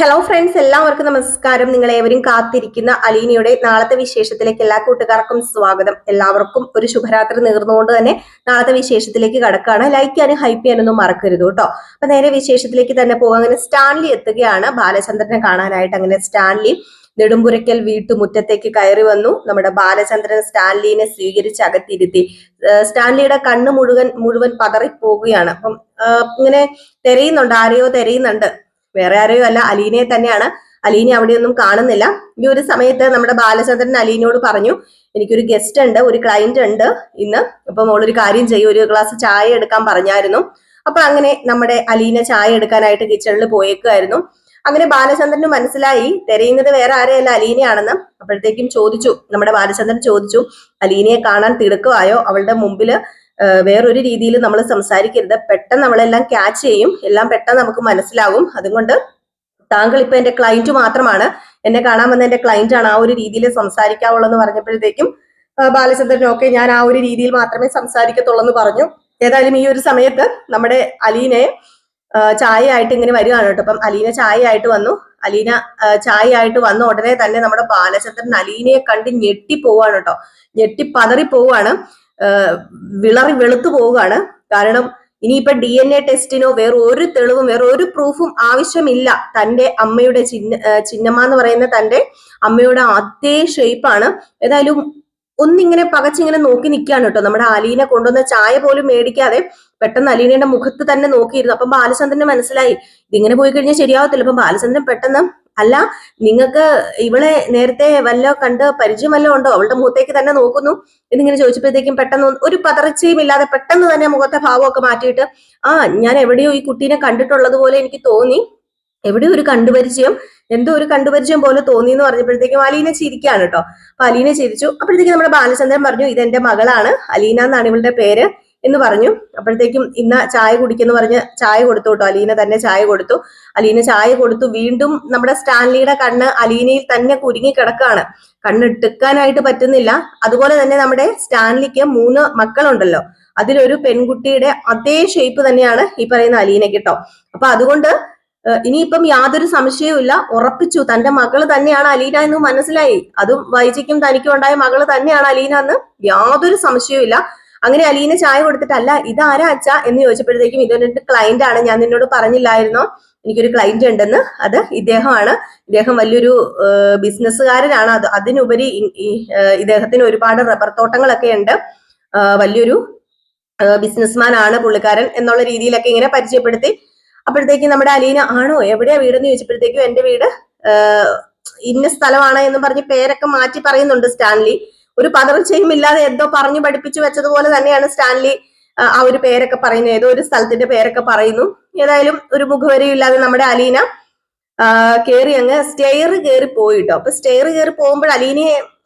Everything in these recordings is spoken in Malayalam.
ഹലോ ഫ്രണ്ട്സ്, എല്ലാവർക്കും നമസ്കാരം. നിങ്ങൾ ഏവരും കാത്തിരിക്കുന്ന അലീനയുടെ നാളത്തെ വിശേഷത്തിലേക്ക് എല്ലാ കൂട്ടുകാർക്കും സ്വാഗതം. എല്ലാവർക്കും ഒരു ശുഭരാത്രി നേർന്നുകൊണ്ട് തന്നെ നാളത്തെ വിശേഷത്തിലേക്ക് കടക്കാണ്. ലൈക്ക് ചെയ്യാനും ഹൈപ്പ് ചെയ്യാനൊന്നും മറക്കരുത് കേട്ടോ. അപ്പൊ നേരെ വിശേഷത്തിലേക്ക് തന്നെ പോകാം. അങ്ങനെ സ്റ്റാൻലി എത്തുകയാണ് ബാലചന്ദ്രനെ കാണാനായിട്ട്. അങ്ങനെ സ്റ്റാൻലി നെടുമ്പുരയ്ക്കൽ വീട്ടുമുറ്റത്തേക്ക് കയറി വന്നു. നമ്മുടെ ബാലചന്ദ്രൻ സ്റ്റാൻലിനെ സ്വീകരിച്ച് അകത്തിരുത്തി. സ്റ്റാൻലിയുടെ കണ്ണ് മുഴുവൻ പതറിപ്പോവുകയാണ്. അപ്പം ഇങ്ങനെ തെരയുന്നുണ്ട്, ആരെയോ തെരയുന്നുണ്ട്. വേറെ ആരെയോ അല്ല, അലീനയെ തന്നെയാണ്. അലീന അവിടെയൊന്നും കാണുന്നില്ല. ഈ ഒരു സമയത്ത് നമ്മുടെ ബാലചന്ദ്രൻ അലീനയോട് പറഞ്ഞു, എനിക്കൊരു ഗസ്റ്റ് ഉണ്ട്, ഒരു ക്ലയന്റ് ഉണ്ട് ഇന്ന്. അപ്പൊ മോളൊരു കാര്യം ചെയ്യും, ഒരു ഗ്ലാസ് ചായ എടുക്കാൻ പറഞ്ഞായിരുന്നു. അപ്പൊ അങ്ങനെ നമ്മുടെ അലീന ചായ എടുക്കാനായിട്ട് കിച്ചണിൽ പോയേക്കുമായിരുന്നു. അങ്ങനെ ബാലചന്ദ്രന് മനസ്സിലായി തെരയുന്നത് വേറെ ആരെയല്ല, അലീനയാണെന്ന്. അപ്പോഴത്തേക്കും ചോദിച്ചു, നമ്മുടെ ബാലചന്ദ്രൻ ചോദിച്ചു, അലീനയെ കാണാൻ തിടുക്കമായോ? അവളുടെ മുമ്പില് വേറൊരു രീതിയിൽ നമ്മൾ സംസാരിക്കരുത്, പെട്ടെന്ന് നമ്മളെല്ലാം ക്യാച്ച് ചെയ്യും, എല്ലാം പെട്ടെന്ന് നമുക്ക് മനസ്സിലാകും. അതുകൊണ്ട് താങ്കൾ ഇപ്പൊ എന്റെ ക്ലയന്റ് മാത്രമാണ്, എന്നെ കാണാൻ വന്ന എന്റെ ക്ലയന്റ് ആണ്, ആ ഒരു രീതിയിൽ സംസാരിക്കാവുള്ളൂ എന്ന് പറഞ്ഞപ്പോഴത്തേക്കും ബാലചന്ദ്രൻ ഓക്കെ, ഞാൻ ആ ഒരു രീതിയിൽ മാത്രമേ സംസാരിക്കത്തുള്ളൂ എന്ന് പറഞ്ഞു. ഏതായാലും ഈ ഒരു സമയത്ത് നമ്മുടെ അലീനയെ ചായ ആയിട്ട് ഇങ്ങനെ വരികയാണ് കേട്ടോ. അപ്പം അലീന ചായ ആയിട്ട് വന്നു. അലീന ചായ ആയിട്ട് വന്ന ഉടനെ തന്നെ നമ്മുടെ ബാലചന്ദ്രൻ അലീനയെ കണ്ട് ഞെട്ടി പോവാണ് കേട്ടോ. ഞെട്ടി പതറി പോവാണ്, വിളറി വെളുത്തു പോവുകയാണ്. കാരണം ഇനിയിപ്പൊ DNA ടെസ്റ്റിനോ വേറെ ഒരു തെളിവും വേറെ ഒരു പ്രൂഫും ആവശ്യമില്ല. തന്റെ അമ്മയുടെ ചിന്നമ്മ എന്ന് പറയുന്ന തന്റെ അമ്മയുടെ അതേ ഷേപ്പാണ്. ഏതായാലും ഒന്നിങ്ങനെ പകച്ചിങ്ങനെ നോക്കി നിൽക്കുകയാണ് കേട്ടോ. നമ്മുടെ അലീന കൊണ്ടുവന്ന ചായ പോലും മേടിക്കാതെ പെട്ടെന്ന് അലീനയുടെ മുഖത്ത് തന്നെ നോക്കിയിരുന്നു. അപ്പം ബാലചന്ദ്രന് മനസ്സിലായി ഇതിങ്ങനെ പോയി കഴിഞ്ഞാൽ ശരിയാവത്തില്ല. അപ്പം ബാലചന്ദ്രൻ പെട്ടെന്ന്, അല്ല നിങ്ങൾക്ക് ഇവളെ നേരത്തെ വല്ല കണ്ട് പരിചയം വല്ലതും ഉണ്ടോ? അവളുടെ മുഖത്തേക്ക് തന്നെ നോക്കുന്നു എന്നിങ്ങനെ ചോദിച്ചപ്പോഴത്തേക്കും പെട്ടെന്ന് ഒരു പതർച്ചയും ഇല്ലാതെ പെട്ടെന്ന് തന്നെ മുഖത്തെ ഭാവമൊക്കെ മാറ്റിയിട്ട്, ഞാൻ എവിടെയോ ഈ കുട്ടീനെ കണ്ടിട്ടുള്ളത് പോലെ എനിക്ക് തോന്നി, എവിടെയോ ഒരു കണ്ടുപരിചയം, എന്തോ ഒരു കണ്ടുപരിചയം പോലെ തോന്നി എന്ന് പറഞ്ഞപ്പോഴത്തേക്കും അലീന ചിരിക്കാണ് കേട്ടോ. അപ്പൊ അലീന ചിരിച്ചു. അപ്പോഴത്തേക്കും നമ്മുടെ ബാലചന്ദ്രൻ പറഞ്ഞു, ഇതെന്റെ മകളാണ്, അലീന എന്നാണ് ഇവളുടെ പേര് എന്ന് പറഞ്ഞു. അപ്പോഴത്തേക്കും ഇന്ന ചായ കുടിക്കെന്ന് പറഞ്ഞ് ചായ കൊടുത്തു കേട്ടോ. അലീന തന്നെ ചായ കൊടുത്തു. അലീന ചായ കൊടുത്തു. വീണ്ടും നമ്മുടെ സ്റ്റാൻലിയുടെ കണ്ണ് അലീനയിൽ തന്നെ കുരുങ്ങി കിടക്കുകയാണ്. കണ്ണിട്ടുക്കാനായിട്ട് പറ്റുന്നില്ല. അതുപോലെ തന്നെ നമ്മുടെ സ്റ്റാൻലിക്ക് 3 മക്കളുണ്ടല്ലോ, അതിലൊരു പെൺകുട്ടിയുടെ അതേ ഷേപ്പ് തന്നെയാണ് ഈ പറയുന്ന അലീനയ്ക്ക് കേട്ടോ. അപ്പൊ അതുകൊണ്ട് ഇനിയിപ്പം യാതൊരു സംശയവും ഇല്ല, ഉറപ്പിച്ചു തന്റെ മകള് തന്നെയാണ് അലീന എന്ന് മനസ്സിലായി. അതും വൈജിക്കും തനിക്കും ഉണ്ടായ മകള് തന്നെയാണ് അലീന എന്ന് യാതൊരു സംശയവും ഇല്ല. അങ്ങനെ അലീന ചായ കൊടുത്തിട്ടല്ല, ഇതാരാ അച്ഛ എന്ന് ചോദിച്ചപ്പോഴത്തേക്കും ഇതൊരു ക്ലയന്റ് ആണ്, ഞാൻ നിന്നോട് പറഞ്ഞില്ലായിരുന്നോ എനിക്കൊരു ക്ലയന്റ് ഉണ്ടെന്ന്? അത് ഇദ്ദേഹമാണ്. ഇദ്ദേഹം വലിയൊരു ബിസിനസ്സുകാരനാണ്. അതിനുപരി ഇദ്ദേഹത്തിന് ഒരുപാട് റബ്ബർ തോട്ടങ്ങളൊക്കെ ഉണ്ട്. വലിയൊരു ബിസിനസ്മാൻ ആണ് പുള്ളിക്കാരൻ എന്നുള്ള രീതിയിലൊക്കെ ഇങ്ങനെ പരിചയപ്പെടുത്തി. അപ്പോഴത്തേക്കും നമ്മുടെ അലീന, ആണോ, എവിടെയാ വീടെന്ന് ചോദിച്ചപ്പോഴത്തേക്കും എന്റെ വീട് ഇന്ന സ്ഥലമാണ് എന്ന് പറഞ്ഞ് പേരൊക്കെ മാറ്റി പറയുന്നുണ്ട് സ്റ്റാൻലി. ഒരു പതർച്ചയും ഇല്ലാതെ എന്തോ പറഞ്ഞു പഠിപ്പിച്ചു വെച്ചതുപോലെ തന്നെയാണ് സ്റ്റാൻലി ആ ഒരു പേരൊക്കെ പറയുന്നത്, ഏതോ ഒരു സ്ഥലത്തിന്റെ പേരൊക്കെ പറയുന്നു. ഏതായാലും ഒരു മുഖവരയും ഇല്ലാതെ നമ്മുടെ അലീന കേറി അങ്ങ് സ്റ്റെയർ കയറി പോയിട്ടോ. അപ്പൊ സ്റ്റെയർ കയറി പോകുമ്പോൾ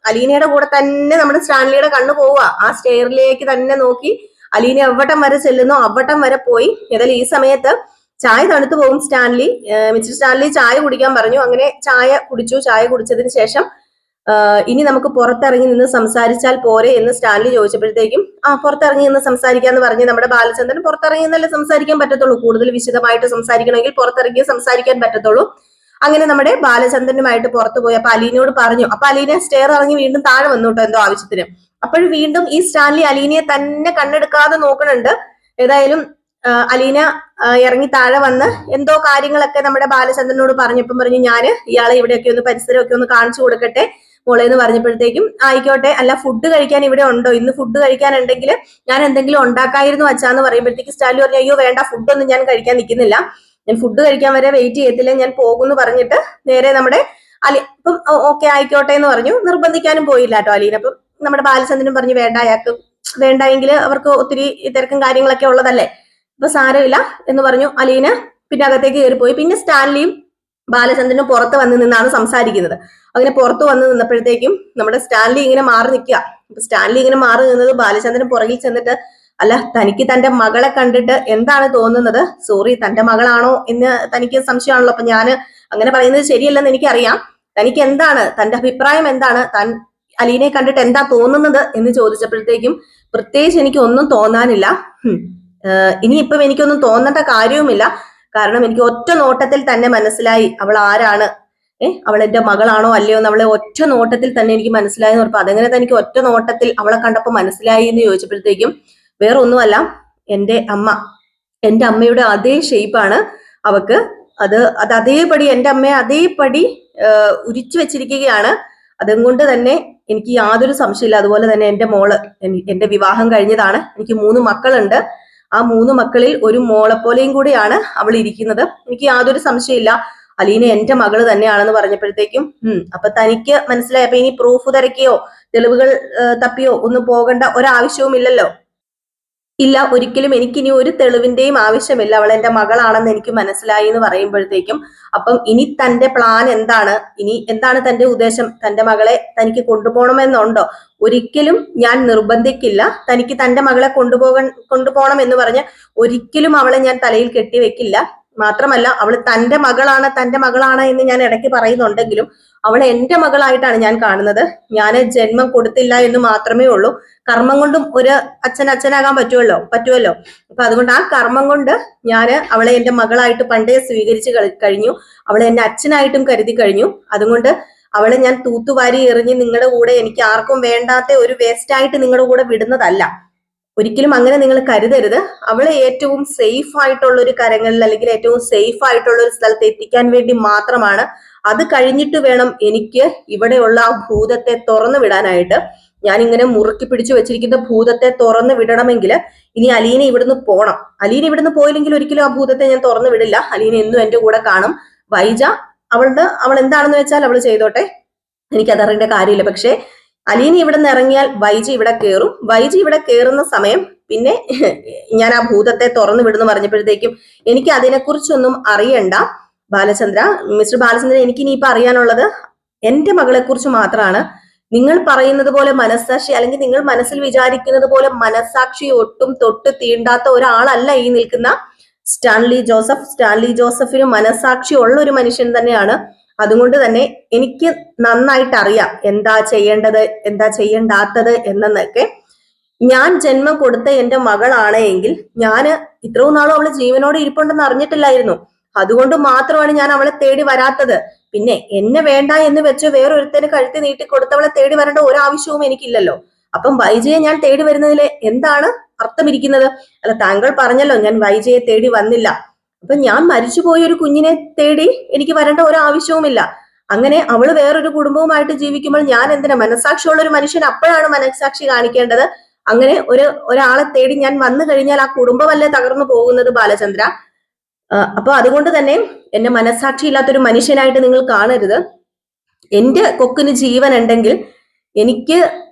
അലീനയുടെ കൂടെ തന്നെ നമ്മുടെ സ്റ്റാൻലിയുടെ കണ്ണ് പോവുക. ആ സ്റ്റെയറിലേക്ക് തന്നെ നോക്കി അലീന എവിടം വരെ ചെല്ലുന്നോ അവിടം വരെ പോയി. ഏതായാലും ഈ സമയത്ത് ചായ തണുത്തു പോകും. മിസ്റ്റർ സ്റ്റാൻലി ചായ കുടിക്കാൻ പറഞ്ഞു. അങ്ങനെ ചായ കുടിച്ചു. ചായ കുടിച്ചതിന് ശേഷം ഇനി നമുക്ക് പുറത്തിറങ്ങി നിന്ന് സംസാരിച്ചാൽ പോരെ എന്ന് സ്റ്റാൻലി ചോദിച്ചപ്പോഴത്തേക്കും പുറത്തിറങ്ങി നിന്ന് സംസാരിക്കാന്ന് പറഞ്ഞ് നമ്മുടെ ബാലചന്ദ്രൻ പുറത്തിറങ്ങി എന്നല്ലേ സംസാരിക്കാൻ പറ്റത്തുള്ളൂ, കൂടുതൽ വിശദമായിട്ട് സംസാരിക്കണമെങ്കിൽ പുറത്തിറങ്ങി സംസാരിക്കാൻ പറ്റത്തുള്ളൂ. അങ്ങനെ നമ്മുടെ ബാലചന്ദ്രനുമായിട്ട് പുറത്തു പോയി. അപ്പൊ അലീനയോട് പറഞ്ഞു. അപ്പൊ അലീന സ്റ്റെയർ ഇറങ്ങി വീണ്ടും താഴെ വന്നു കേട്ടോ, എന്തോ ആവശ്യത്തിന്. അപ്പോഴും വീണ്ടും ഈ സ്റ്റാൻലി അലീനയെ തന്നെ കണ്ണെടുക്കാതെ നോക്കണുണ്ട്. ഏതായാലും അലീന ഇറങ്ങി താഴെ വന്ന് എന്തോ കാര്യങ്ങളൊക്കെ നമ്മുടെ ബാലചന്ദ്രനോട് പറഞ്ഞപ്പം പറഞ്ഞു, ഞാൻ ഇയാളെ ഇവിടെയൊക്കെ ഒന്ന് പരിസരമൊക്കെ ഒന്ന് കാണിച്ചു കൊടുക്കട്ടെ മോളെ എന്ന് പറഞ്ഞപ്പോഴത്തേക്കും ആയിക്കോട്ടെ, അല്ല ഫുഡ് കഴിക്കാൻ ഇവിടെ ഉണ്ടോ? ഇന്ന് ഫുഡ് കഴിക്കാനുണ്ടെങ്കിൽ ഞാൻ എന്തെങ്കിലും ഉണ്ടാക്കായിരുന്നു അച്ഛാന്ന് പറയുമ്പോഴത്തേക്ക് സ്റ്റാൻലി പറഞ്ഞു, അയ്യോ വേണ്ട, ഫുഡൊന്നും ഞാൻ കഴിക്കാൻ നിൽക്കുന്നില്ല, ഞാൻ ഫുഡ് കഴിക്കാൻ വരെ വെയിറ്റ് ചെയ്യത്തില്ല, ഞാൻ പോകുന്നു പറഞ്ഞിട്ട് നേരെ നമ്മുടെ ഇപ്പം ഓക്കെ ആയിക്കോട്ടെ എന്ന് പറഞ്ഞു. നിർബന്ധിക്കാനും പോയില്ല കേട്ടോ അലീന. അപ്പം നമ്മുടെ ബാലചന്ദ്രനും പറഞ്ഞു, വേണ്ട, അയാൾക്ക് വേണ്ടെങ്കിൽ അവർക്ക് ഒത്തിരി തിരക്കും കാര്യങ്ങളൊക്കെ ഉള്ളതല്ലേ, ഇപ്പൊ സാരമില്ല എന്ന് പറഞ്ഞു. അലീന പിന്നെ അകത്തേക്ക് കയറിപ്പോയി. പിന്നെ സ്റ്റാൻലിയും ബാലചന്ദ്രനും പുറത്ത് വന്ന് നിന്നാണ് സംസാരിക്കുന്നത്. അങ്ങനെ പുറത്ത് വന്ന് നിന്നപ്പോഴത്തേക്കും നമ്മുടെ സ്റ്റാൻലി ഇങ്ങനെ മാറി നിൽക്കുക. അപ്പൊ സ്റ്റാൻലി ഇങ്ങനെ മാറി നിന്നത് ബാലചന്ദ്രൻ പുറകിൽ ചെന്നിട്ട്, അല്ല തനിക്ക് തന്റെ മകളെ കണ്ടിട്ട് എന്താണ് തോന്നുന്നത്? സോറി, തന്റെ മകളാണോ എന്ന് തനിക്ക് സംശയമാണല്ലോ. അപ്പൊ ഞാൻ അങ്ങനെ പറയുന്നത് ശരിയല്ലെന്ന് എനിക്കറിയാം. തനിക്ക് എന്താണ്, തന്റെ അഭിപ്രായം എന്താണ്, താൻ അലീനയെ കണ്ടിട്ട് എന്താ തോന്നുന്നത് എന്ന് ചോദിച്ചപ്പോഴത്തേക്കും പ്രത്യേകിച്ച് എനിക്ക് ഒന്നും തോന്നാനില്ല, ഇനിയിപ്പം എനിക്കൊന്നും തോന്നേണ്ട കാര്യവുമില്ല, കാരണം എനിക്ക് ഒറ്റ നോട്ടത്തിൽ തന്നെ മനസ്സിലായി അവൾ ആരാണ്, അവൾ എന്റെ മകളാണോ അല്ലയോ എന്ന് അവളെ ഒറ്റ നോട്ടത്തിൽ തന്നെ എനിക്ക് മനസ്സിലായി എന്ന് പറഞ്ഞപ്പോൾ അതെങ്ങനെ തനിക്ക് ഒറ്റ നോട്ടത്തിൽ അവളെ കണ്ടപ്പോൾ മനസ്സിലായി എന്ന് ചോദിച്ചപ്പോഴത്തേക്കും വേറെ ഒന്നുമല്ല, എന്റെ അമ്മയുടെ അതേ ഷേപ്പാണ് അവക്ക്. അത് അതേപടി എന്റെ അമ്മയെ അതേപടി ഉരിച്ചു വെച്ചിരിക്കുകയാണ്. അതുകൊണ്ട് തന്നെ എനിക്ക് യാതൊരു സംശയമില്ല. അതുപോലെ തന്നെ എന്റെ മോള്, എന്റെ വിവാഹം കഴിഞ്ഞതാണ്, എനിക്ക് 3 മക്കളുണ്ട്. ആ 3 മക്കളിൽ ഒരു മോളെ പോലെയും കൂടിയാണ് അവൾ ഇരിക്കുന്നത്. എനിക്ക് യാതൊരു സംശയമില്ല അലീന എന്റെ മകള് തന്നെയാണെന്ന് പറഞ്ഞപ്പോഴത്തേക്കും അപ്പൊ തനിക്ക് മനസ്സിലായി. അപ്പൊ ഇനി പ്രൂഫ് തിരക്കിയോ തെളിവുകൾ തപ്പിയോ ഒന്നും പോകേണ്ട ഒരാവശ്യവും ഇല്ലല്ലോ. ഇല്ല, ഒരിക്കലും എനിക്കിനി ഒരു തെളിവിന്റെയും ആവശ്യമില്ല, അവൾ എന്റെ മകളാണെന്ന് എനിക്ക് മനസ്സിലായി എന്ന് പറയുമ്പോഴത്തേക്കും അപ്പം ഇനി തന്റെ പ്ലാൻ എന്താണ്, ഇനി എന്താണ് തന്റെ ഉദ്ദേശം? തന്റെ മകളെ തനിക്ക് കൊണ്ടുപോകണമെന്നുണ്ടോ? ഒരിക്കലും ഞാൻ നിർബന്ധിക്കില്ല. തനിക്ക് തന്റെ മകളെ കൊണ്ടുപോകണം എന്ന് പറഞ്ഞ് ഒരിക്കലും അവളെ ഞാൻ തലയിൽ കെട്ടിവെക്കില്ല. മാത്രമല്ല അവൾ തന്റെ മകളാണ് എന്ന് ഞാൻ ഇടയ്ക്ക് പറയുന്നുണ്ടെങ്കിലും അവളെ എന്റെ മകളായിട്ടാണ് ഞാൻ കാണുന്നത്. ഞാൻ ജന്മം കൊടുത്തില്ല എന്ന് മാത്രമേ ഉള്ളൂ. കർമ്മം കൊണ്ടും ഒരു അച്ഛനാകാൻ പറ്റുമല്ലോ. അപ്പൊ അതുകൊണ്ട് ആ കർമ്മം കൊണ്ട് ഞാൻ അവളെ എന്റെ മകളായിട്ട് പണ്ടേ സ്വീകരിച്ചു കഴിഞ്ഞു. അവളെ എന്റെ അച്ഛനായിട്ടും കരുതി കഴിഞ്ഞു. അതുകൊണ്ട് അവളെ ഞാൻ തൂത്തുവാരി എറിഞ്ഞ് നിങ്ങളുടെ കൂടെ എനിക്ക് ആർക്കും വേണ്ടാത്ത ഒരു വേസ്റ്റ് ആയിട്ട് നിങ്ങളുടെ കൂടെ വിടുന്നതല്ല. ഒരിക്കലും അങ്ങനെ നിങ്ങൾ കരുതരുത്. അവളെ ഏറ്റവും സേഫ് ആയിട്ടുള്ള ഒരു കരങ്ങളിൽ അല്ലെങ്കിൽ ഏറ്റവും സേഫ് ആയിട്ടുള്ള ഒരു സ്ഥലത്ത് എത്തിക്കാൻ വേണ്ടി മാത്രമാണ്. അത് കഴിഞ്ഞിട്ട് വേണം എനിക്ക് ഇവിടെയുള്ള ആ ഭൂതത്തെ തുറന്നു വിടാനായിട്ട്. ഞാൻ ഇങ്ങനെ മുറുക്കി പിടിച്ചു വെച്ചിരിക്കുന്ന ഭൂതത്തെ തുറന്നു വിടണമെങ്കിൽ ഇനി അലീന ഇവിടുന്ന് പോണം. അലീന ഇവിടുന്ന് പോയില്ലെങ്കിൽ ഒരിക്കലും ആ ഭൂതത്തെ ഞാൻ തുറന്നു വിടില്ല. അലീന എന്നും എന്റെ കൂടെ കാണും. വൈജ അവൾ എന്താണെന്ന് വെച്ചാൽ അവൾ ചെയ്തോട്ടെ, എനിക്കതറിയേണ്ട കാര്യമില്ല. പക്ഷെ അലീന ഇവിടെ നിന്ന് ഇറങ്ങിയാൽ വൈജി ഇവിടെ കയറും. വൈജി ഇവിടെ കയറുന്ന സമയം പിന്നെ ഞാൻ ആ ഭൂതത്തെ തുറന്നു വിടുന്നു പറഞ്ഞപ്പോഴത്തേക്കും എനിക്ക് അതിനെക്കുറിച്ചൊന്നും അറിയണ്ട മിസ്റ്റർ ബാലചന്ദ്രൻ. എനിക്ക് ഇനിയിപ്പോ അറിയാനുള്ളത് എന്റെ മകളെ കുറിച്ച് മാത്രമാണ്. നിങ്ങൾ പറയുന്നത് പോലെ മനസ്സാക്ഷി അല്ലെങ്കിൽ നിങ്ങൾ മനസ്സിൽ വിചാരിക്കുന്നത് പോലെ മനസ്സാക്ഷി ഒട്ടും തൊട്ട് തീണ്ടാത്ത ഒരാളല്ല ഈ നിൽക്കുന്ന സ്റ്റാൻലി ജോസഫിന് മനസ്സാക്ഷി ഉള്ള ഒരു മനുഷ്യൻ തന്നെയാണ്. അതുകൊണ്ട് തന്നെ എനിക്ക് നന്നായിട്ട് അറിയാം എന്താ ചെയ്യേണ്ടത് എന്താ ചെയ്യേണ്ടാത്തത് എന്നൊക്കെ. ഞാൻ ജന്മം കൊടുത്ത എന്റെ മകളാണ് എങ്കിൽ ഞാൻ ഇത്രയും നാളും അവള് ജീവനോടെ ഇരിപ്പുണ്ടെന്ന് അറിഞ്ഞിട്ടില്ലായിരുന്നു. അതുകൊണ്ട് മാത്രമാണ് ഞാൻ അവളെ തേടി വരാത്തത്. പിന്നെ എന്നെ വേണ്ട എന്ന് വെച്ച് വേറൊരുത്തന് കഴുത്തി നീട്ടി കൊടുത്തവളെ തേടി വരേണ്ട ഒരാവശ്യവും എനിക്കില്ലല്ലോ. അപ്പം വൈജയെ ഞാൻ തേടി വരുന്നതിൽ എന്താണ് അർത്ഥമിരിക്കുന്നത്? അല്ല, താങ്കൾ പറഞ്ഞല്ലോ ഞാൻ വൈജയെ തേടി വന്നില്ല. അപ്പൊ ഞാൻ മരിച്ചുപോയ ഒരു കുഞ്ഞിനെ തേടി എനിക്ക് വരേണ്ട ഒരാവശ്യവുമില്ല. അങ്ങനെ അവള് വേറൊരു കുടുംബവുമായിട്ട് ജീവിക്കുമ്പോൾ ഞാൻ എന്തിനാ? മനസ്സാക്ഷിയുള്ള ഒരു മനുഷ്യൻ അപ്പോഴാണ് മനസ്സാക്ഷി കാണിക്കേണ്ടത്. അങ്ങനെ ഒരാളെ തേടി ഞാൻ വന്നു കഴിഞ്ഞാൽ ആ കുടുംബമല്ലേ തകർന്നു പോകുന്നത് ബാലചന്ദ്ര. അപ്പൊ അതുകൊണ്ട് തന്നെ എന്നെ മനസ്സാക്ഷി ഇല്ലാത്തൊരു മനുഷ്യനായിട്ട് നിങ്ങൾ കാണരുത്. എന്റെ കൊക്കിന് ജീവൻ ഉണ്ടെങ്കിൽ എനിക്ക്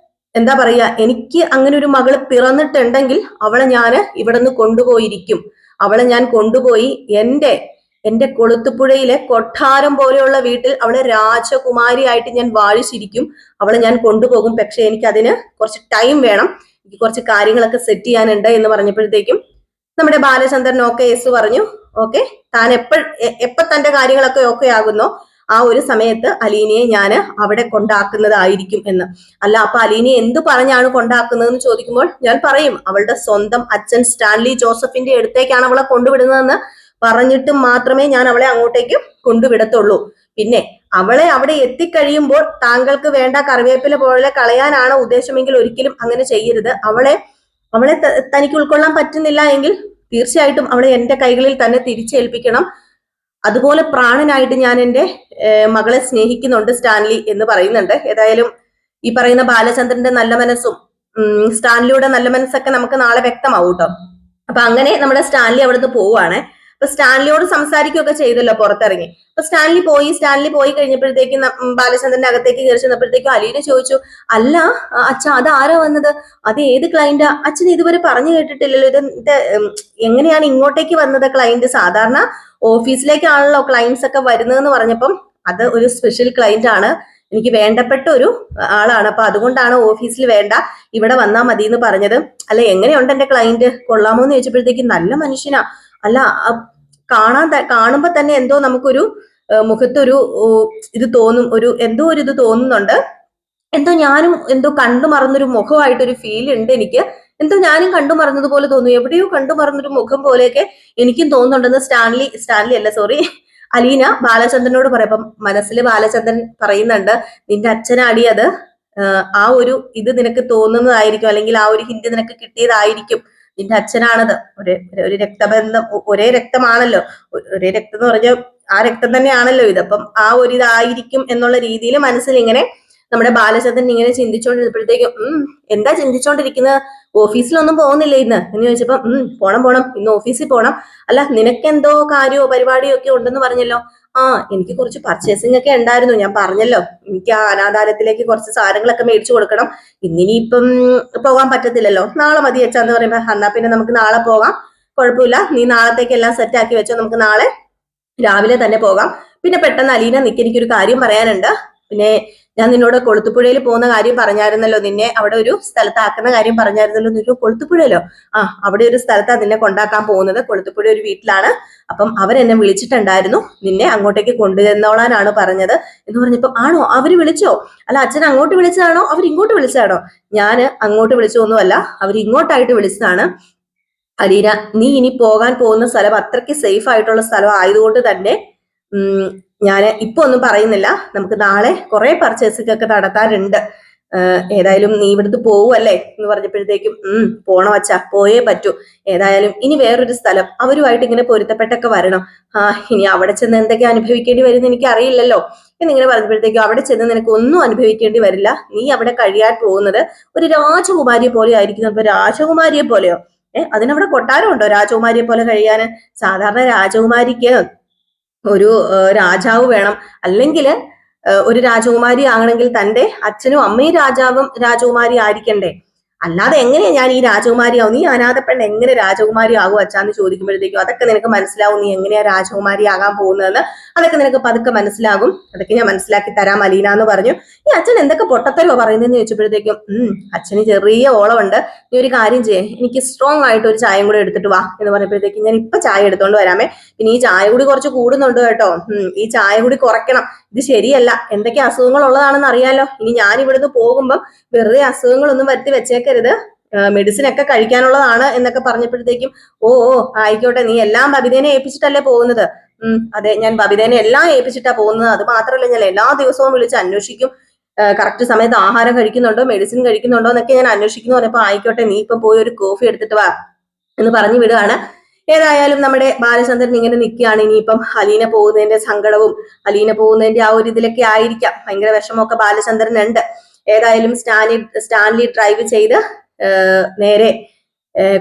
എന്താ പറയാ, എനിക്ക് അങ്ങനെ ഒരു മകള് പിറന്നിട്ടുണ്ടെങ്കിൽ അവളെ ഞാൻ ഇവിടെ നിന്ന് കൊണ്ടുപോയിരിക്കും. അവളെ ഞാൻ കൊണ്ടുപോയി എന്റെ കൊളുത്തുപുഴയിലെ കൊട്ടാരം പോലെയുള്ള വീട്ടിൽ അവളെ രാജകുമാരിയായിട്ട് ഞാൻ വാഴിച്ചിരിക്കും. അവളെ ഞാൻ കൊണ്ടുപോകും. പക്ഷെ എനിക്ക് അതിന് കുറച്ച് ടൈം വേണം, എനിക്ക് കുറച്ച് കാര്യങ്ങളൊക്കെ സെറ്റ് ചെയ്യാനുണ്ട് എന്ന് പറഞ്ഞപ്പോഴത്തേക്കും നമ്മുടെ ബാലചന്ദ്രൻ ഓക്കെ യെസ് പറഞ്ഞു. ഓക്കെ, താൻ എപ്പ തന്റെ കാര്യങ്ങളൊക്കെ ഓക്കെ ആകുന്നോ ആ ഒരു സമയത്ത് അലീനയെ ഞാൻ അവിടെ കൊണ്ടാക്കുന്നതായിരിക്കും എന്ന്. അല്ല, അപ്പൊ അലീനയെ എന്ത് പറഞ്ഞാണ് കൊണ്ടാക്കുന്നതെന്ന് ചോദിക്കുമ്പോൾ ഞാൻ പറയും അവളുടെ സ്വന്തം അച്ഛൻ സ്റ്റാൻലി ജോസഫിന്റെ അടുത്തേക്കാണ് അവളെ കൊണ്ടുവിടുന്നതെന്ന് പറഞ്ഞിട്ട് മാത്രമേ ഞാൻ അവളെ അങ്ങോട്ടേക്ക് കൊണ്ടുവിടത്തുള്ളൂ. പിന്നെ അവളെ അവിടെ എത്തിക്കഴിയുമ്പോൾ താങ്കൾക്ക് വേണ്ട കറിവേപ്പില പോലെ കളയാനാണ് ഉദ്ദേശമെങ്കിൽ ഒരിക്കലും അങ്ങനെ ചെയ്യരുത്. അവളെ തനിക്ക് ഉൾക്കൊള്ളാൻ പറ്റുന്നില്ല എങ്കിൽ തീർച്ചയായിട്ടും അവളെ എന്റെ കൈകളിൽ തന്നെ തിരിച്ചേൽപ്പിക്കണം. അതുപോലെ പ്രാണനായിട്ട് ഞാൻ എന്റെ മകളെ സ്നേഹിക്കുന്നുണ്ട് സ്റ്റാൻലി എന്ന് പറയുന്നുണ്ട്. ഏതായാലും ഈ പറയുന്ന ബാലചന്ദ്രന്റെ നല്ല മനസ്സും സ്റ്റാൻലിയുടെ നല്ല മനസ്സൊക്കെ നമുക്ക് നാളെ വ്യക്തമാവും കേട്ടോ. അപ്പൊ അങ്ങനെ നമ്മുടെ സ്റ്റാൻലി അവിടുന്ന് പോവുകയാണ്. അപ്പൊ സ്റ്റാൻലിയോട് സംസാരിക്കുകയൊക്കെ ചെയ്തല്ലോ പുറത്തിറങ്ങി. അപ്പൊ സ്റ്റാൻലി പോയി കഴിഞ്ഞപ്പോഴത്തേക്കും ബാലചന്ദ്രന്റെ അകത്തേക്ക് കയറി ചെന്നപ്പോഴത്തേക്കും അലീന ചോദിച്ചു, അല്ല അച്ഛ അത് ആരാ വന്നത്? അത് ഏത് ക്ലയന്റാ? അച്ഛൻ ഇതുവരെ പറഞ്ഞു കേട്ടിട്ടില്ലല്ലോ. ഇത് എങ്ങനെയാണ് ഇങ്ങോട്ടേക്ക് വന്നത് ക്ലയന്റ്? സാധാരണ ഓഫീസിലേക്കാണല്ലോ ക്ലയന്റ്സ് ഒക്കെ വരുന്നതെന്ന് പറഞ്ഞപ്പം അത് ഒരു സ്പെഷ്യൽ ക്ലയന്റ് ആണ്, എനിക്ക് വേണ്ടപ്പെട്ട ഒരു ആളാണ്. അപ്പൊ അതുകൊണ്ടാണ് ഓഫീസിൽ വേണ്ട, ഇവിടെ വന്നാൽ മതി എന്ന് പറഞ്ഞത്. അല്ല, എങ്ങനെയുണ്ട് എന്റെ ക്ലയന്റ്, കൊള്ളാമോ എന്ന് ചോദിച്ചപ്പോഴത്തേക്കും നല്ല മനുഷ്യനാ. അല്ല, കാണുമ്പോ തന്നെ എന്തോ നമുക്കൊരു മുഖത്തൊരു ഇത് തോന്നും, എന്തോ ഇത് തോന്നുന്നുണ്ട്. ഞാനും എന്തോ കണ്ടു മറന്നൊരു മുഖമായിട്ടൊരു ഫീൽ ഉണ്ട് എനിക്ക് എന്തോ ഞാനും കണ്ടു മറന്നതുപോലെ തോന്നുന്നു, എവിടെയോ കണ്ടു മറന്നൊരു മുഖം പോലെയൊക്കെ എനിക്കും തോന്നുന്നുണ്ടെന്ന് സ്റ്റാൻലി അല്ല സോറി അലീന ബാലചന്ദ്രനോട് പറയപ്പം മനസ്സിൽ ബാലചന്ദ്രൻ പറയുന്നുണ്ട്, നിന്റെ അച്ഛനാടി അത്, ആ ഒരു ഇത് നിനക്ക് തോന്നുന്നതായിരിക്കും, അല്ലെങ്കിൽ ആ ഒരു ഹിന്റ് നിനക്ക് കിട്ടിയതായിരിക്കും, നിന്റെ അച്ഛനാണത്, ഒരു രക്തബന്ധം, ഒരേ രക്തമാണല്ലോ, ഒരേ രക്തം എന്ന് പറഞ്ഞാൽ ആ രക്തം തന്നെയാണല്ലോ ഇത്, അപ്പം ആ ഒരു ഇതായിരിക്കും എന്നുള്ള രീതിയിൽ മനസ്സിൽ ഇങ്ങനെ നമ്മുടെ ബാലചന്ദ്രൻ ഇങ്ങനെ ചിന്തിച്ചുകൊണ്ടിരുന്നപ്പോഴത്തേക്കും എന്താ ചിന്തിച്ചോണ്ടിരിക്കുന്നത്, ഓഫീസിലൊന്നും പോകുന്നില്ല ഇന്ന് എന്ന് ചോദിച്ചപ്പോ പോണം ഇന്ന് ഓഫീസിൽ പോണം. അല്ല നിനക്കെന്തോ കാര്യമോ പരിപാടിയോ ഒക്കെ ഉണ്ടെന്ന് പറഞ്ഞല്ലോ. എനിക്ക് കുറച്ച് പർച്ചേസിംഗ് ഒക്കെ ഉണ്ടായിരുന്നു, ഞാൻ പറഞ്ഞല്ലോ എനിക്ക് ആ അനാഥാലയത്തിലേക്ക് കുറച്ച് സാധനങ്ങളൊക്കെ മേടിച്ചു കൊടുക്കണം, ഇന്നിനിയിപ്പം പോകാൻ പറ്റത്തില്ലല്ലോ, നാളെ മതി അച്ഛാന്ന് പറയുമ്പോ എന്നാ പിന്നെ നമുക്ക് നാളെ പോകാം, കുഴപ്പമില്ല, നീ നാളത്തേക്ക് എല്ലാം സെറ്റ് ആക്കി വെച്ചോ, നമുക്ക് നാളെ രാവിലെ തന്നെ പോകാം. പിന്നെ പെട്ടെന്ന് അലീന എനിക്കൊരു കാര്യം പറയാനുണ്ട്, പിന്നെ ഞാൻ നിന്നോട് കൊളുത്തുപുഴയിൽ പോകുന്ന കാര്യം പറഞ്ഞായിരുന്നല്ലോ, നിന്നെ അവിടെ ഒരു സ്ഥലത്താക്കുന്ന കാര്യം പറഞ്ഞായിരുന്നല്ലോ, നിന്നോട് കൊളുത്തുപുഴയിലോ, അവിടെ ഒരു സ്ഥലത്താണ് നിന്നെ കൊണ്ടാക്കാൻ പോകുന്നത്, കൊളുത്തുപുഴ ഒരു വീട്ടിലാണ്, അപ്പം അവരെന്നെ വിളിച്ചിട്ടുണ്ടായിരുന്നു, നിന്നെ അങ്ങോട്ടേക്ക് കൊണ്ടുചെന്നോളാനാണ് പറഞ്ഞത് എന്ന് പറഞ്ഞപ്പോ ആണോ അവര് വിളിച്ചോ, അല്ല അച്ഛൻ അങ്ങോട്ട് വിളിച്ചതാണോ അവരിങ്ങോട്ട് വിളിച്ചതാണോ, ഞാന് അങ്ങോട്ട് വിളിച്ചൊന്നുമല്ല, അവരിങ്ങോട്ടായിട്ട് വിളിച്ചതാണ്. അലീന, നീ ഇനി പോകാൻ പോകുന്ന സ്ഥലം അത്രയ്ക്ക് സേഫ് ആയിട്ടുള്ള സ്ഥലം ആയതുകൊണ്ട് തന്നെ ഞാൻ ഇപ്പൊ ഒന്നും പറയുന്നില്ല, നമുക്ക് നാളെ കുറെ പർച്ചേസിംഗ് ഒക്കെ നടത്താനുണ്ട്, ഏതായാലും നീ ഇവിടുന്ന് പോവുമല്ലേ എന്ന് പറഞ്ഞപ്പോഴത്തേക്കും പോണം അച്ഛാ, പോയേ പറ്റൂ, ഏതായാലും ഇനി വേറൊരു സ്ഥലം അവരുമായിട്ട് ഇങ്ങനെ പൊരുത്തപ്പെട്ടൊക്കെ വരണം, ഇനി അവിടെ ചെന്ന് എന്തൊക്കെ അനുഭവിക്കേണ്ടി വരും എനിക്ക് അറിയില്ലല്ലോ എന്നിങ്ങനെ പറഞ്ഞപ്പോഴത്തേക്കും അവിടെ ചെന്ന് നിനക്ക് ഒന്നും അനുഭവിക്കേണ്ടി വരില്ല, നീ അവിടെ കഴിയാൻ പോകുന്നത് ഒരു രാജകുമാരിയെ പോലെ ആയിരിക്കും. അപ്പൊ രാജകുമാരിയെ പോലെയോ, അതിനവിടെ കൊട്ടാരം ഉണ്ടോ രാജകുമാരിയെ പോലെ കഴിയാന്? സാധാരണ രാജകുമാരിക്ക് ഒരു രാജാവ് വേണം, അല്ലെങ്കിൽ ഒരു രാജകുമാരി ആകണമെങ്കിൽ തന്റെ അച്ഛനും അമ്മയും രാജകുമാരി ആയിരിക്കണ്ടേ, അല്ലാതെ എങ്ങനെയാ ഞാൻ ഈ രാജകുമാരി ആവും, നീ അനാഥ പെണ്ണ് എങ്ങനെ രാജകുമാരി ആകും അച്ഛാന്ന് ചോദിക്കുമ്പോഴത്തേക്കും അതൊക്കെ നിനക്ക് മനസ്സിലാവും, നീ എങ്ങനെയാ രാജകുമാരി ആകാൻ പോകുന്നതെന്ന് അതൊക്കെ നിനക്ക് പതുക്കെ മനസ്സിലാകും, അതൊക്കെ ഞാൻ മനസ്സിലാക്കി തരാം അലീന എന്ന് പറഞ്ഞു. ഈ അച്ഛൻ എന്തൊക്കെ പൊട്ടത്തരോ പറയുന്നതെന്ന് ചോദിച്ചപ്പോഴത്തേക്കും അച്ഛന് ചെറിയ ഓളമുണ്ട്, നീ ഒരു കാര്യം ചെയ്യേ, എനിക്ക് സ്ട്രോങ് ആയിട്ട് ഒരു ചായയും കൂടെ എടുത്തിട്ട് വാ എന്ന് പറഞ്ഞപ്പോഴത്തേക്കും ഞാൻ ഇപ്പൊ ചായ എടുത്തോണ്ട് വരാമേ, പിന്നെ ഈ ചായ കൂടി കുറച്ച് കൂടുന്നുണ്ട് കേട്ടോ, ഈ ചായ കൂടി കുറയ്ക്കണം, ഇത് ശരിയല്ല, എന്തൊക്കെ അസുഖങ്ങൾ ഉള്ളതാണെന്ന് അറിയാലോ, ഇനി ഞാൻ ഇവിടുന്ന് പോകുമ്പോൾ വെറുതെ അസുഖങ്ങളൊന്നും വരുത്തി വെച്ചേക്കരുത്, മെഡിസിൻ ഒക്കെ കഴിക്കാനുള്ളതാണ് എന്നൊക്കെ പറഞ്ഞപ്പോഴത്തേക്കും ഓ ആയിക്കോട്ടെ, നീ എല്ലാം ബബിതേനെ ഏൽപ്പിച്ചിട്ടല്ലേ പോകുന്നത്, അതെ ഞാൻ ബബിതേനെ എല്ലാം ഏൽപ്പിച്ചിട്ടാ പോകുന്നത്, അത് മാത്രമല്ല ഞാൻ എല്ലാ ദിവസവും വിളിച്ച് അന്വേഷിക്കും, കറക്റ്റ് സമയത്ത് ആഹാരം കഴിക്കുന്നുണ്ടോ മെഡിസിൻ കഴിക്കുന്നുണ്ടോ എന്നൊക്കെ ഞാൻ അന്വേഷിക്കുന്നു പറഞ്ഞപ്പോ ആയിക്കോട്ടെ, നീ ഇപ്പം പോയി ഒരു കോഫി എടുത്തിട്ട് വാ എന്ന് പറഞ്ഞു വിടുകയാണ്. ഏതായാലും നമ്മുടെ ബാലചന്ദ്രൻ ഇങ്ങനെ നിൽക്കുകയാണ്, ഇനിയിപ്പം അലീന പോകുന്നതിന്റെ സങ്കടവും അലീന പോകുന്നതിന്റെ ആ ഒരു ഇതിലൊക്കെ ആയിരിക്കാം, ഭയങ്കര വിഷമമൊക്കെ ബാലചന്ദ്രനുണ്ട്. ഏതായാലും സ്റ്റാൻലി ഡ്രൈവ് ചെയ്ത് നേരെ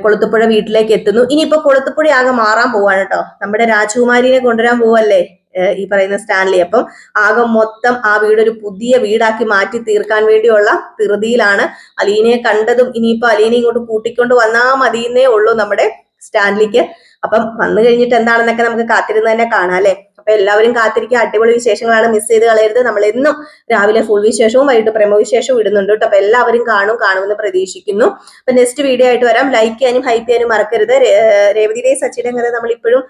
കൊളുത്തുപുഴ വീട്ടിലേക്ക് എത്തുന്നു. ഇനിയിപ്പോ കൊളുത്തുപുഴ ആകെ മാറാൻ പോവാണ് കേട്ടോ, നമ്മുടെ രാജകുമാരിനെ കൊണ്ടുവരാൻ പോവല്ലേ ഈ പറയുന്ന സ്റ്റാൻലി, അപ്പം ആകെ മൊത്തം ആ വീട് ഒരു പുതിയ വീടാക്കി മാറ്റി തീർക്കാൻ വേണ്ടിയുള്ള ധൃതിയിലാണ്. അലീനയെ കണ്ടതും ഇനിയിപ്പോ അലീനെ ഇങ്ങോട്ട് കൂട്ടിക്കൊണ്ട് വന്നാ മതിയെന്നേ ഉള്ളൂ നമ്മുടെ സ്റ്റാൻലിക്ക്. അപ്പം വന്നു കഴിഞ്ഞിട്ട് എന്താണെന്നൊക്കെ നമുക്ക് കാത്തിരുന്ന് തന്നെ കാണാം അല്ലെ. അപ്പൊ എല്ലാവരും കാത്തിരിക്കുക, അടിപൊളി വിശേഷങ്ങളാണ്, മിസ് ചെയ്ത് കളയരുത്. നമ്മൾ എന്നും രാവിലെ ഫുൾ വിശേഷവും വൈകിട്ട് പ്രമോ വിശേഷവും ഇടുന്നുണ്ട് കേട്ടോ. അപ്പൊ എല്ലാവരും കാണുമെന്ന് പ്രതീക്ഷിക്കുന്നു. അപ്പൊ നെക്സ്റ്റ് വീഡിയോ ആയിട്ട് വരാം. ലൈക്ക് ചെയ്യാനും ഹൈപ്പ് ചെയ്യാനും മറക്കരുത്. രേവതിയുടെ സച്ചിയുടെ കഥ നമ്മളിപ്പോഴും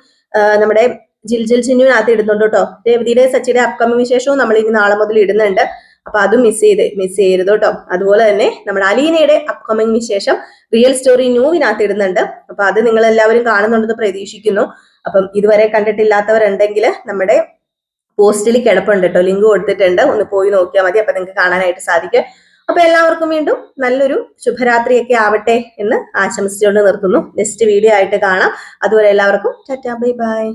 നമ്മുടെ ജിൽ ചിന്നുവിനകത്ത് ഇടുന്നുണ്ട് കേട്ടോ. രേവതിയുടെ സച്ചിയുടെ അപ്കമിങ് വിശേഷവും നമ്മൾ ഇനി നാളെ മുതൽ ഇടുന്നുണ്ട്. അപ്പൊ അതും മിസ് ചെയ്യരുത് കേട്ടോ. അതുപോലെ തന്നെ നമ്മുടെ അലീനയുടെ അപ്കമിങ് വിശേഷം റിയൽ സ്റ്റോറി ന്യൂവിനകത്ത് ഇടുന്നുണ്ട്. അപ്പൊ അത് നിങ്ങൾ എല്ലാവരും കാണുന്നുണ്ടെന്ന് പ്രതീക്ഷിക്കുന്നു. അപ്പം ഇതുവരെ കണ്ടിട്ടില്ലാത്തവരുണ്ടെങ്കിൽ നമ്മുടെ പോസ്റ്റിൽ കിടപ്പുണ്ട് കേട്ടോ, ലിങ്ക് കൊടുത്തിട്ടുണ്ട്, ഒന്ന് പോയി നോക്കിയാൽ മതി. അപ്പൊ നിങ്ങൾക്ക് കാണാനായിട്ട് സാധിക്കും. അപ്പൊ എല്ലാവർക്കും വീണ്ടും നല്ലൊരു ശുഭരാത്രിയൊക്കെ ആവട്ടെ എന്ന് ആശംസിച്ചുകൊണ്ട് നിർത്തുന്നു. നെക്സ്റ്റ് വീഡിയോ ആയിട്ട് കാണാം. അതുവരെ എല്ലാവർക്കും ടാറ്റാ ബൈ ബൈ.